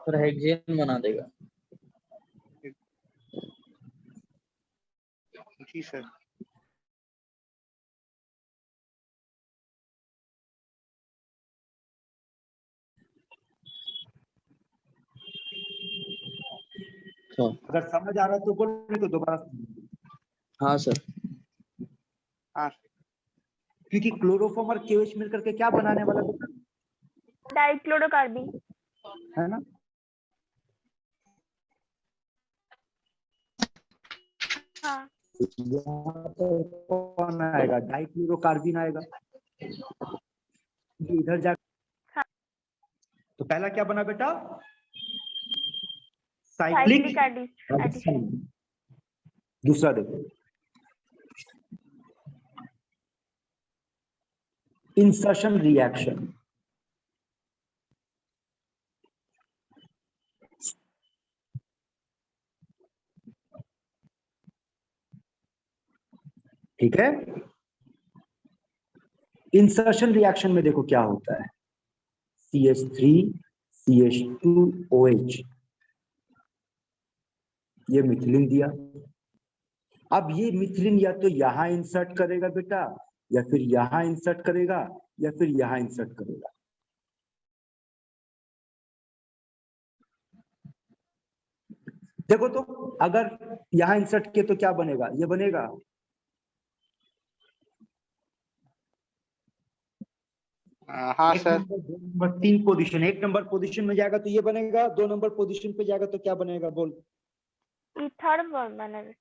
सर हेक्सेन बना देगा। जी सर। अगर समझ आ रहा है तो बोलो, तो दोबारा समझो। हाँ सर। हाँ क्योंकि क्लोरोफॉर्म और KOH मिलकर के क्या बनाने वाला बेटा, डाइक्लोरोकार्बिन। है ना? हाँ यहाँ पर कौन आएगा, डाइक्लोरोकार्बिन आएगा। ये इधर जा, तो पहला क्या बना बेटा, साइक्लिक साइक्लिक एडिशन। दूसरा देखो इंसर्शन रिएक्शन। ठीक है, इंसर्शन रिएक्शन में देखो क्या होता है, CH3 CH2 OH, ये मिथिलिन दिया। अब ये मिथिलिन या तो यहां इंसर्ट करेगा बेटा, या फिर यहां इंसर्ट करेगा, या फिर यहां इंसर्ट करेगा। देखो तो अगर यहां इंसर्ट किए तो क्या बनेगा, ये बनेगा, हाँ एक sir. Number, 2 number, 3 position. 1 number position में जाएगा तो ये बनेगा, 2 नंबर पोजीशन पे जाएगा तो क्या बनेगा, बोल। ईथर बनेगा।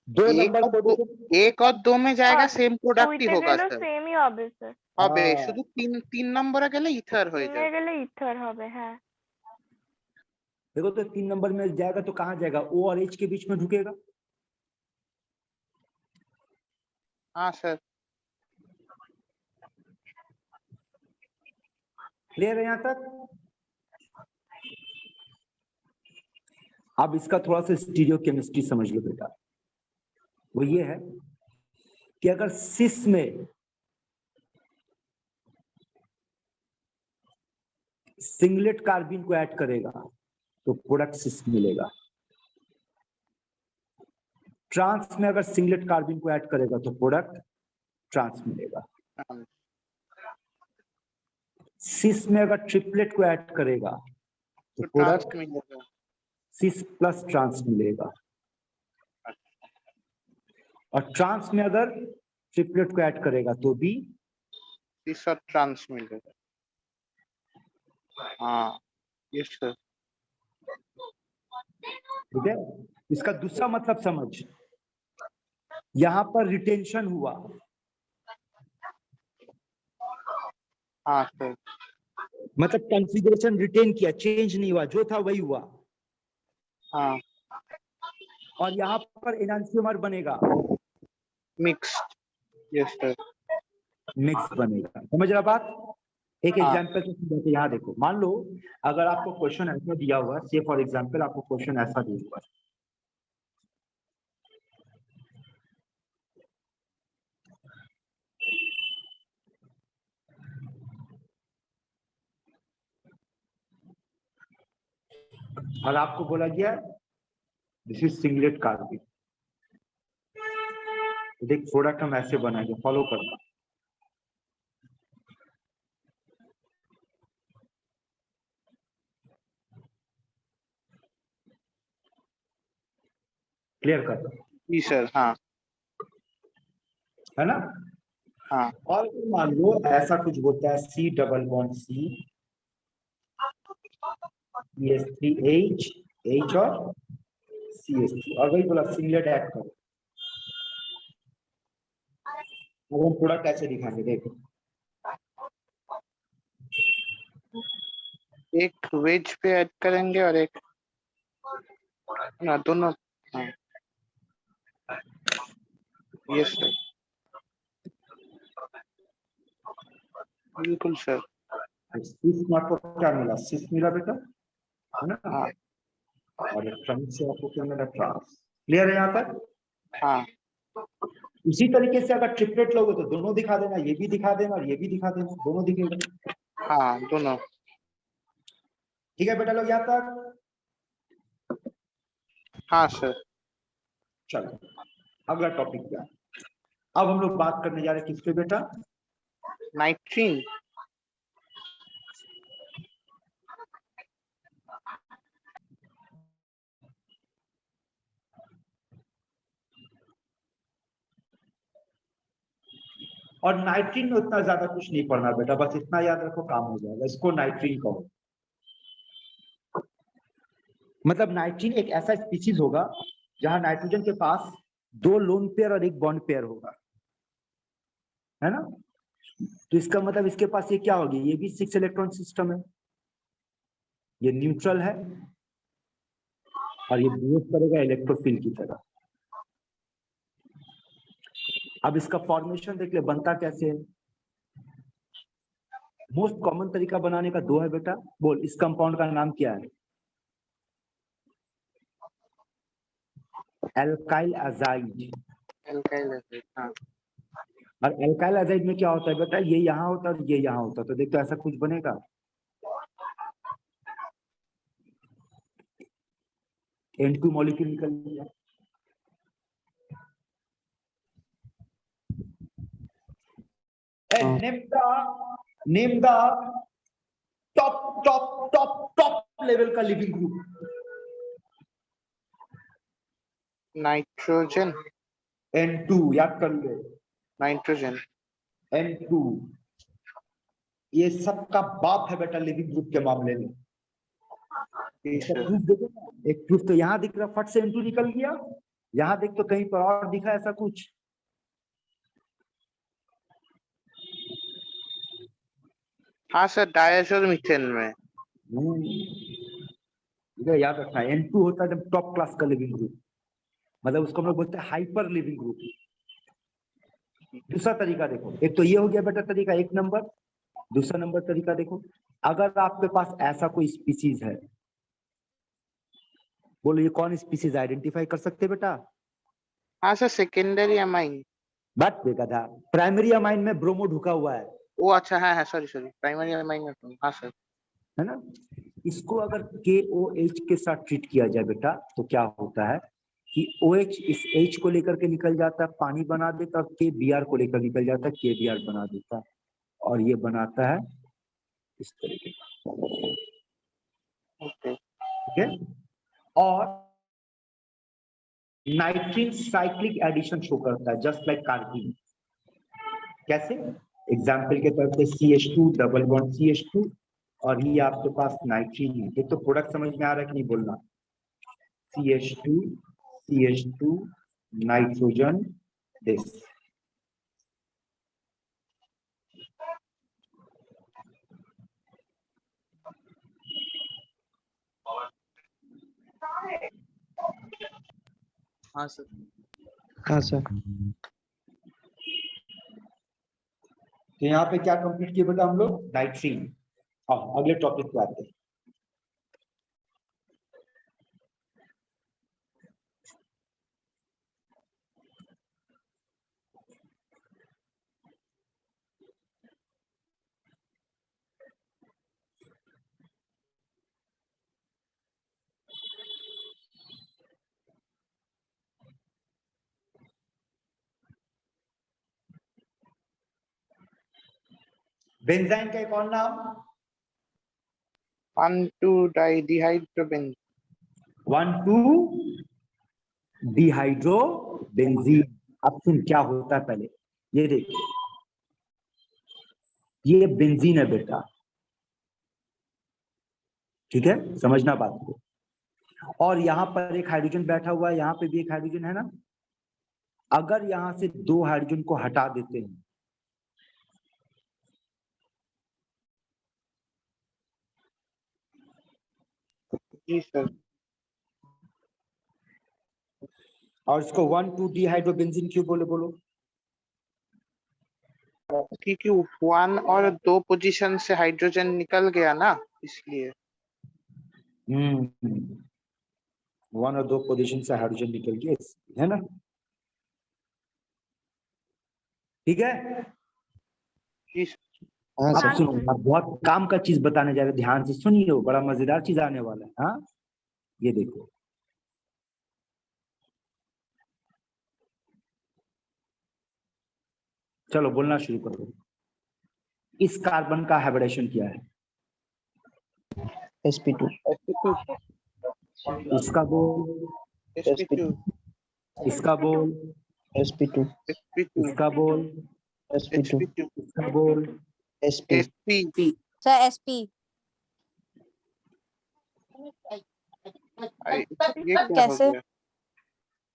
2 एक नंबर और दो, पोजीशन, एक और दो में जाएगा और सेम प्रोडक्ट ही ওইতে होगा গেলেও স্যার। সেমই হবে স্যার। হবে हाँ। শুধু তিন নম্বরে গেলে ইথার হয়ে তিনে যাবে। গেলে ইথার হবে। হ্যাঁ देखो तो 3 नंबर में जाएगा तो कहाँ जाएगा, O और H के बीच में ढुकेगा। हाँ सर। क्लियर है यहाँ तक? अब इसका थोड़ा सा स्टीरियो केमिस्ट्री समझ लो बेटा। वो ये है कि अगर सिस में सिंगलेट कार्बिन को ऐड करेगा तो प्रोडक्ट सिस मिलेगा। ट्रांस में अगर सिंगलेट कार्बिन को ऐड करेगा तो प्रोडक्ट ट्रांस मिलेगा। सिस में अगर ट्रिपलेट को ऐड करेगा तो तो प्रोडक्ट ट्रांस मिलेगा। सिस प्लस ट्रांस मिलेगा। और ट्रांस में अगर ट्रिपलेट को ऐड करेगा तो भी सिस और ट्रांस मिलेगा। हाँ यस सर। ठीक है। इसका दूसरा मतलब समझ, यहां पर रिटेंशन हुआ, हाँ सर। मतलब कॉन्फ़िगरेशन रिटेन किया, चेंज नहीं हुआ, जो था वही हुआ। हाँ और यहाँ पर एनांसियोमर बनेगा, मिक्स। Yes sir. मिक्स बनेगा। समझ रहा बात? एक हाँ। एग्जांपल से समझाते, यहाँ देखो, मान लो अगर आपको क्वेश्चन ऐसा दिया हुआ, से फॉर एग्जांपल आपको क्वेश्चन ऐसा दिया हुआ, और आपको बोला गया दिस इज सिंगलेट कार्बिन। तो देख प्रोडक्ट हम ऐसे बनाएंगे, फॉलो करना। क्लियर कर दो, जी सर, हाँ है ना। हाँ और मान लो ऐसा कुछ बोलता है C double bond C CH3H H और CH3 और वही बोला सिंगलेट ऐड करो। अब हम प्रोडक्ट कैसे दिखाएंगे देखो, एक वेज पे ऐड करेंगे और एक ना, दोनों। हाँ यस सर, बिल्कुल सर। सिस नॉट को क्या मिला, सिस मिला बेटा, है ना। हाँ और इलेक्ट्रॉनिक से आपको क्या मिला, ट्रांस। क्लियर है यहाँ तक। हाँ इसी तरीके से अगर ट्रिपलेट लोगे तो दोनों दिखा देना, ये भी दिखा देना और ये भी दिखा देना, दोनों दिखेगा। हाँ दोनों। ठीक है बेटा लोग यहाँ तक। हाँ सर। चलो अगला टॉपिक क्या है? अब हम लोग बात करने जा रहे हैं किस पे बेटा, नाइट्रीन। और नाइट्रीन में उतना ज्यादा कुछ नहीं पढ़ना बेटा, बस इतना याद रखो काम हो जाएगा। इसको नाइट्रीन कहो, मतलब नाइट्रीन एक ऐसा स्पीशीज होगा जहां नाइट्रोजन के पास 2 लोन पेयर और 1 बॉन्ड पेयर होगा, है ना। तो इसका मतलब इसके पास ये क्या होगी, ये भी 6 इलेक्ट्रॉन सिस्टम है, ये न्यूट्रल है और ये बिहेव करेगा इलेक्ट्रोफिल की तरह। अब इसका फॉर्मेशन देख ले बनता कैसे है। मोस्ट कॉमन तरीका बनाने का 2 है बेटा, बोल इस कंपाउंड का नाम क्या है, एल्काइल अजाइड। एल्काइल एसिड, हाँ और एल्काइल अजाइड में क्या होता है बेटा, ये यहाँ होता है और ये यहाँ होता है, तो देखो ऐसा कुछ बनेगा, N2 मॉलिक्यूल निकल गया। And name the top level का लिविंग ग्रुप, नाइट्रोजन। N2 याद कर लो, नाइट्रोजन। N2 ये सबका बाप है बेटा लिविंग ग्रुप के मामले में। जी इसका सर। प्रूफ देखो ना, एक प्रूफ तो यहाँ दिख रहा, फट से N2 निकल गया, यहाँ देख तो कहीं पर और दिखा ऐसा कुछ। हाँ सर, डायजोल मीथेन में। इधर याद रखना, N2 होता है जब टॉप क्लास का लिविंग ग्रुप, मतलब उसको हम लोग बोलते हैं हाइपर लिविंग ग्रुप। दूसरा तरीका देखो, एक तो ये हो गया बेटा तरीका 1 नंबर। दूसरा नंबर तरीका देखो, अगर आपके पास ऐसा कोई स्पीसीज है, बोलो ये कौन स्पीसीज आइडेंटिफाई कर सकते बेटा, हाँ सर, सेकेंडरी अमाइन। बात बेगधा, प्राइमरी अमाइन में ब्रोमो ढुका हुआ है ओ अच्छा, हाँ हाँ, सॉरी सॉरी, प्राइमरी अमाइन में तो, हाँ सर। है ना। इसको अगर KOH के साथ ट्रीट किया जाए बेटा तो क्या होता है कि OH इस H को लेकर के निकल जाता है, पानी बना देता है, और KBr को लेकर निकल जाता है, KBr बना देता है, और ये बनाता है इस तरीके का, ओके। ठीक है। और नाइट्रीन साइक्लिक एडिशन शो करता है जस्ट लाइक कार्बन। कैसे, एग्जाम्पल के तौर पे CH2 डबल बॉन्ड CH2 और ये आपके पास नाइट्रीन है। ये तो प्रोडक्ट समझ में आ रहा है कि नहीं बोलना, CH2 नाइट्रोजन दिस। हाँ सर। हाँ सर। तो यहाँ पे क्या कंप्लीट किया बेटा हम लोग, नाइट्रीन। अब अगले टॉपिक पे आते हैं। बेंजाइन का एक और नाम 1,2-dihydrobenzyne। 1,2-डिहाइड्रोबेंजीन। अब सुन क्या होता है पहले, ये देख, ये बेंजीन है बेटा, ठीक है, समझना बात को। और यहाँ पर एक हाइड्रोजन बैठा हुआ है, यहाँ पे भी एक हाइड्रोजन है ना। अगर यहाँ से 2 हाइड्रोजन को हटा देते हैं, जी सर। और इसको 1,2-डिहाइड्रोबेंजीन क्यों बोले, बोलो? क्योंकि 1 और 2 पोजीशन से हाइड्रोजन निकल गया ना, इसलिए। 1 और 2 पोजीशन से हाइड्रोजन निकल गया, है ना, ठीक है। जी सर। अब हाँ सुनो, सर। अब बहुत काम का चीज बताने जा रहे हैं, ध्यान से सुनिए, बड़ा मजेदार चीज आने वाला है। हाँ, ये देखो, चलो बोलना शुरू करो। इस कार्बन का हाइब्रिडेशन क्या है? sp2 इसका बोल, sp2 इसका बोल, sp2 sp2 इसका बोल, sp2 sp2 इसका बोल। sp sp। Sir SP. ये क्या हो कैसे? गया?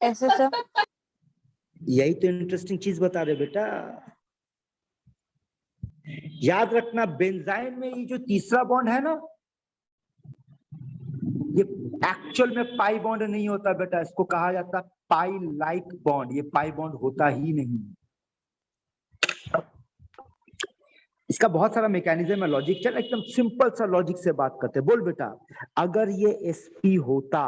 कैसे सर? यही तो इंटरेस्टिंग चीज बता रहे बेटा। याद रखना, बेंजाइन में ये जो तीसरा बॉन्ड है ना, ये एक्चुअल में पाई बॉन्ड नहीं होता बेटा, इसको कहा जाता है पाई लाइक बॉन्ड। ये पाई बॉन्ड होता ही नहीं। इसका बहुत सारा मैकेनिज्म है, लॉजिक। चल एकदम सिंपल सा लॉजिक से बात करते हैं। बोल बेटा, अगर ये sp होता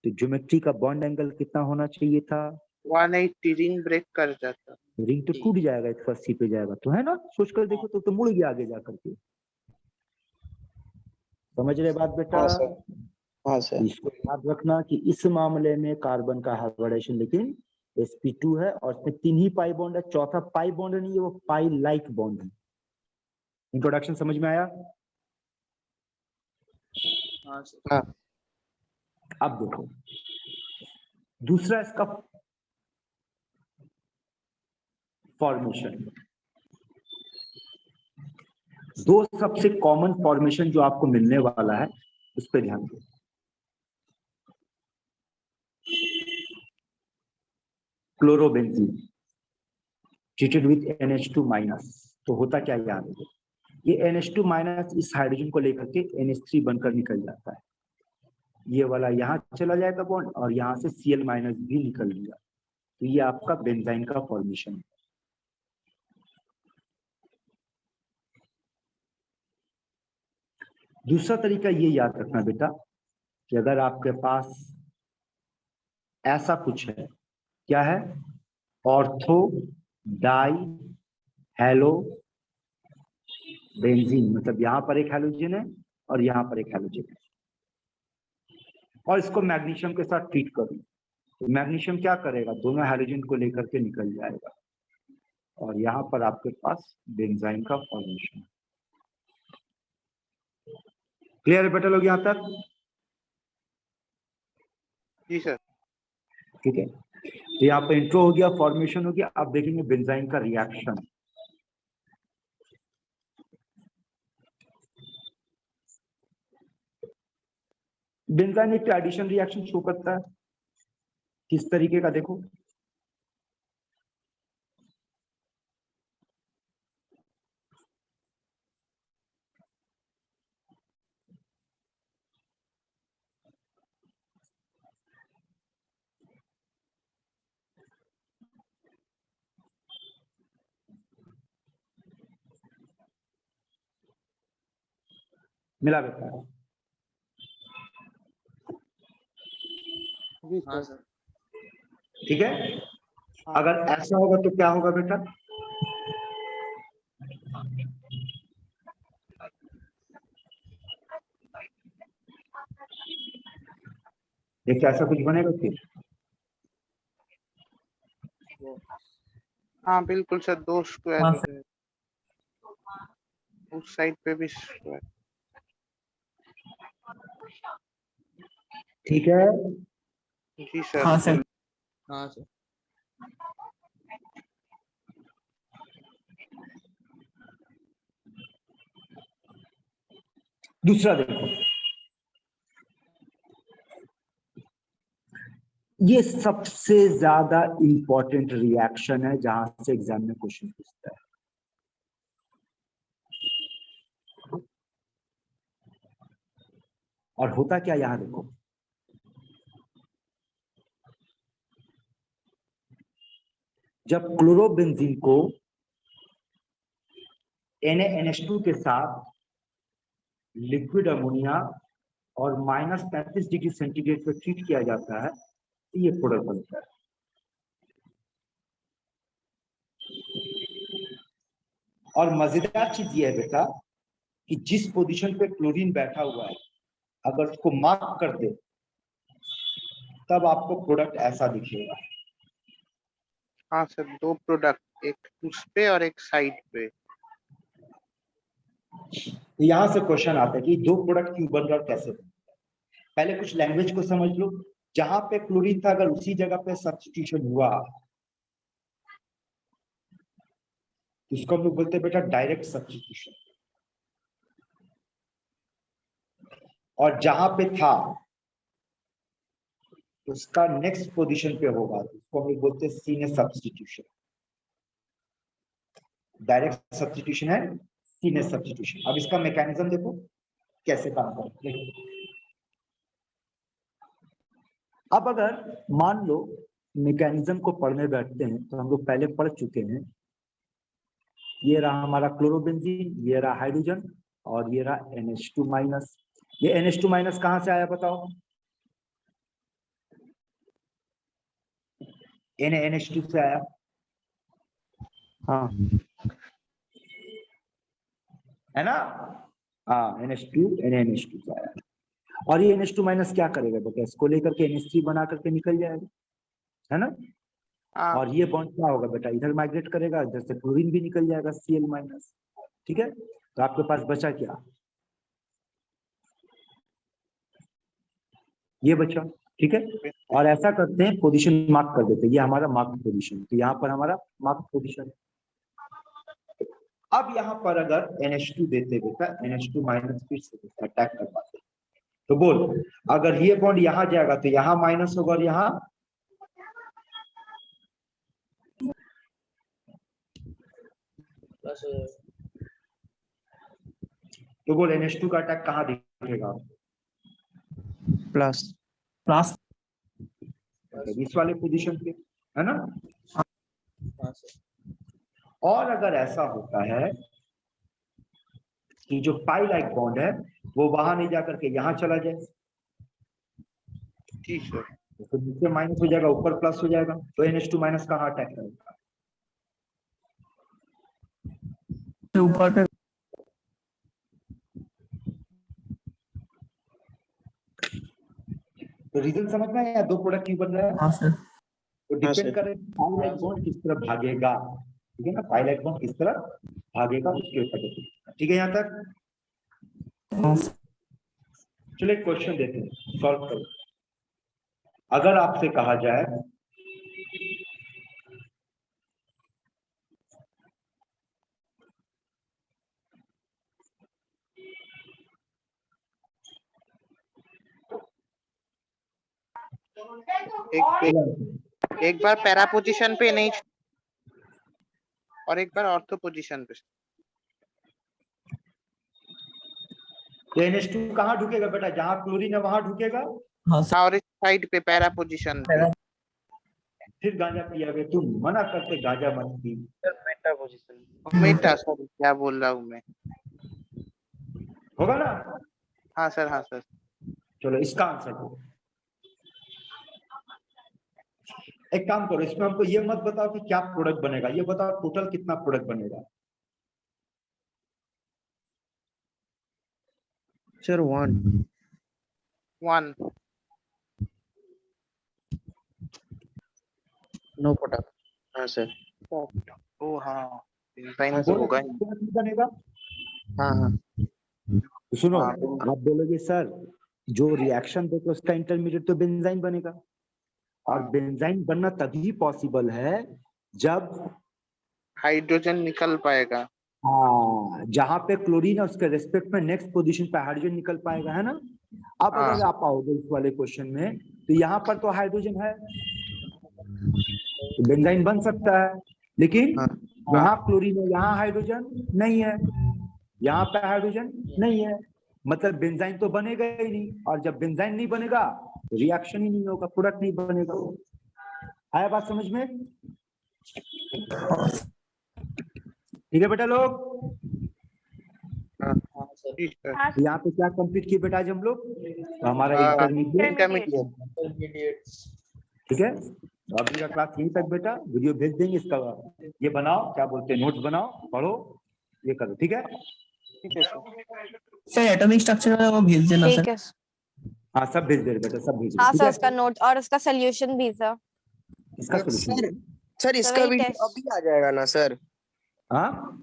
तो ज्योमेट्री का बॉन्ड एंगल कितना होना चाहिए था? 180 रिंग ब्रेक कर जाता। रिंग तो टूट जाएगा, 180 पे जाएगा तो, है ना। सोच कर देखो तो मुड़ गया आगे जाकर के। समझ रहे बात बेटा? हाँ सर। हाँ सर। इसको याद रखना कि इस मामले में कार्बन का हाइब्रिडेशन लेकिन sp2 है, और इसमें 3 ही पाई बॉन्ड है, चौथा पाई बॉन्ड नहीं है, वो पाई लाइक बॉन्ड है। इंट्रोडक्शन समझ में आया? हाँ सर। हाँ। अब देखो, दूसरा इसका फॉर्मेशन। दो सबसे कॉमन फॉर्मेशन जो आपको मिलने वाला है, उस पर ध्यान दो। Chlorobenzene treated with NH2 minus, तो होता क्या याद है, ये NH2 माइनस इस हाइड्रोजन को लेकर के NH3 बनकर निकल जाता है। ये वाला यहाँ चला जाएगा बॉन्ड, और यहाँ से Cl माइनस भी निकल गया, तो ये आपका बेंजाइन का फॉर्मेशन है। दूसरा तरीका ये याद रखना बेटा कि अगर आपके पास ऐसा कुछ है, क्या है, ऑर्थो डाई हेलो बेंजीन, मतलब यहाँ पर एक हैलोजन है और यहाँ पर एक हैलोजन है, और इसको मैग्नीशियम के साथ ट्रीट करूं, तो मैग्नीशियम क्या करेगा, दोनों हैलोजन को लेकर के निकल जाएगा, और यहाँ पर आपके पास बेंजाइन का फॉर्मेशन। क्लियर है बेटा लोग यहाँ तक? जी सर। ठीक है, तो यहाँ पर इंट्रो हो गया, फॉर्मेशन हो गया। अब देखेंगे बेंजाइन का रिएक्शन। बेंजाइन एक एडिशन रिएक्शन शो करता है, किस तरीके का देखो। मिला बेटा? हाँ सर। ठीक है, अगर ऐसा होगा तो क्या होगा बेटा? देखिए ऐसा कुछ बनेगा फिर? हाँ बिल्कुल सर, 2 स्क्वायर हाँ हो सर। जाएगा। उस साइड पे भी show है। ठीक है, जी सर। हाँ सर हाँ सर। दूसरा देखो, ये सबसे ज्यादा इंपॉर्टेंट रिएक्शन है जहां से एग्जाम में क्वेश्चन पूछता है। और होता क्या, यहां देखो, जब क्लोरोबेंजीन को NaNH2 के साथ लिक्विड अमोनिया और -35 डिग्री सेंटीग्रेड पर ट्रीट किया जाता है तो ये प्रोडक्ट बनता है। और मजेदार चीज ये है बेटा कि जिस पोजीशन पे क्लोरीन बैठा हुआ है, अगर उसको मार्क कर दे तब आपको प्रोडक्ट ऐसा दिखेगा। हाँ सर, 2 प्रोडक्ट, एक उस पे और एक साइड पे। तो यहां से क्वेश्चन आता है कि 2 प्रोडक्ट क्यों बन रहा और कैसे बन रहा। पहले कुछ लैंग्वेज को समझ लो। जहां पे क्लोरीन था, अगर उसी जगह पे सब्स्टिट्यूशन हुआ तो इसको हम लोग बोलते हैं बेटा डायरेक्ट सब्स्टिट्यूशन। और जहां पे था उसका नेक्स्ट पोजीशन पे होगा तो इसको हम लोग बोलते हैं सीने सब्स्टिट्यूशन। डायरेक्ट सब्स्टिट्यूशन है सीने सब्स्टिट्यूशन। अब इसका मैकेनिज्म देखो कैसे काम करता है। अब अगर मान लो मैकेनिज्म को पढ़ने बैठते हैं तो हम लोग पहले पढ़ चुके हैं। ये रहा हमारा क्लोरोबेंजीन, ये रहा हाइड्रोजन और ये रहा NH2 माइनस। ये NH2 माइनस कहां से आया बताओ? NH2 से आया। हाँ है ना? हाँ, NH2 NH2 से आया। और ये NH2 माइनस क्या करेगा बेटा? इसको लेकर के NH3 बना करके निकल जाएगा, है ना? हाँ और ये बॉन्ड क्या होगा बेटा? इधर माइग्रेट करेगा, इधर से क्लोरीन भी निकल जाएगा Cl माइनस। ठीक है, तो आपके पास बचा क्या? ये बचा। ठीक है, और ऐसा करते हैं, पोजीशन मार्क कर देते हैं। ये हमारा मार्क पोजीशन, तो यहाँ पर हमारा मार्क पोजीशन है। अब यहाँ पर अगर NH2 देते बेटा, NH2 माइनस फिर से अटैक कर पाते, तो बोल, अगर ये बॉन्ड यहाँ जाएगा तो यहाँ माइनस होगा और यहाँ प्लस तो बोल NH2 का अटैक कहाँ दिखेगा? प्लस क्लास इस वाले पोजीशन पे, है ना? हाँ सर। और अगर ऐसा होता है कि जो पाई लाइक बॉन्ड है वो वहां नहीं जाकर के यहाँ चला जाए, जी सर। तो नीचे माइनस हो जाएगा, ऊपर प्लस हो जाएगा, तो NH2 माइनस कहाँ अटैक करेगा? से ऊपर पे तो रीजन समझ में आया? 2 प्रोडक्ट क्यों बन रहा है? हाँ सर तो हाँ, डिपेंड सर। करे पाई लाइक बॉन्ड किस तरफ भागेगा। ठीक है ना, पाई लाइक बॉन्ड किस तरफ भागेगा उसके ऊपर डिपेंड। ठीक है यहाँ तक? हाँ सर। चलो एक क्वेश्चन देते हैं, सॉल्व करो। अगर आपसे कहा जाए एक बार पैरा पोजीशन पे नहीं और एक बार ऑर्थो पोजीशन पे। तो NH2 कहाँ ढुकेगा बेटा? जहां क्लोरीन है वहां ढुकेगा। हाँ सर हाँ, और इस साइड पे पैरा पोजीशन पे। फिर गांजा पिया गया, तुम मना करते गांजा मत P. Meta position. Meta, sorry क्या बोल रहा हूँ मैं। होगा ना? हाँ सर, हाँ सर। चलो इसका आंसर दो। एक काम करो, इसमें हमको ये मत बताओ कि क्या प्रोडक्ट बनेगा, ये बताओ टोटल कितना प्रोडक्ट बनेगा। Sir 1 1 no product. हाँ सर। ओ हाँ, इंजाइम तो बोलो होगा ही। कितना बनेगा? हाँ हाँ तो सुनो, हाँ, आप बोलोगे सर जो रिएक्शन देखो उसका इंटरमीडिएट तो बेंजाइन बनेगा, और बेंजाइन बनना तभी पॉसिबल है जब हाइड्रोजन निकल पाएगा। हाँ जहां पे क्लोरीन है उसके रेस्पेक्ट में नेक्स्ट पोजीशन पे हाइड्रोजन निकल पाएगा, है ना। अब हाँ। अगर आप आओगे इस वाले क्वेश्चन में तो यहाँ पर तो हाइड्रोजन है, तो बेंजाइन बन सकता है, लेकिन हाँ। यहाँ क्लोरीन है, यहाँ हाइड्रोजन नहीं है, यहाँ पे हाइड्रोजन नहीं है, मतलब बेंजाइन तो बनेगा ही नहीं, और जब बेंजाइन नहीं बनेगा रिएक्शन ही नहीं होगा, प्रोडक्ट नहीं बनेगा। आया बात समझ में? ठीक है बेटा लोग, ठीक है। हाँ यहाँ पे क्या कंप्लीट किए बेटा आज हम लोग? तो हमारा हाँ, इंटरमीडिएट, इंटरमीडिएट। ठीक है। तो अभी का क्लास यहीं तक बेटा, वीडियो भेज देंगे, इसका ये बनाओ, क्या बोलते हैं, नोट्स बनाओ, पढ़ो, ये करो, ठीक है। ठीक है सर। सर एटॉमिक स्ट्रक्चर वो भेज देना ठीक सर। है हाँ सब भेज दे बेटा, सब भेज दे, हाँ ठीक सर, है। उसका नोट और उसका सोल्यूशन भी सर। इसका सर सोल्यूशन सर इसका वही वीडियो टेस्ट। अभी आ जाएगा ना सर? हाँ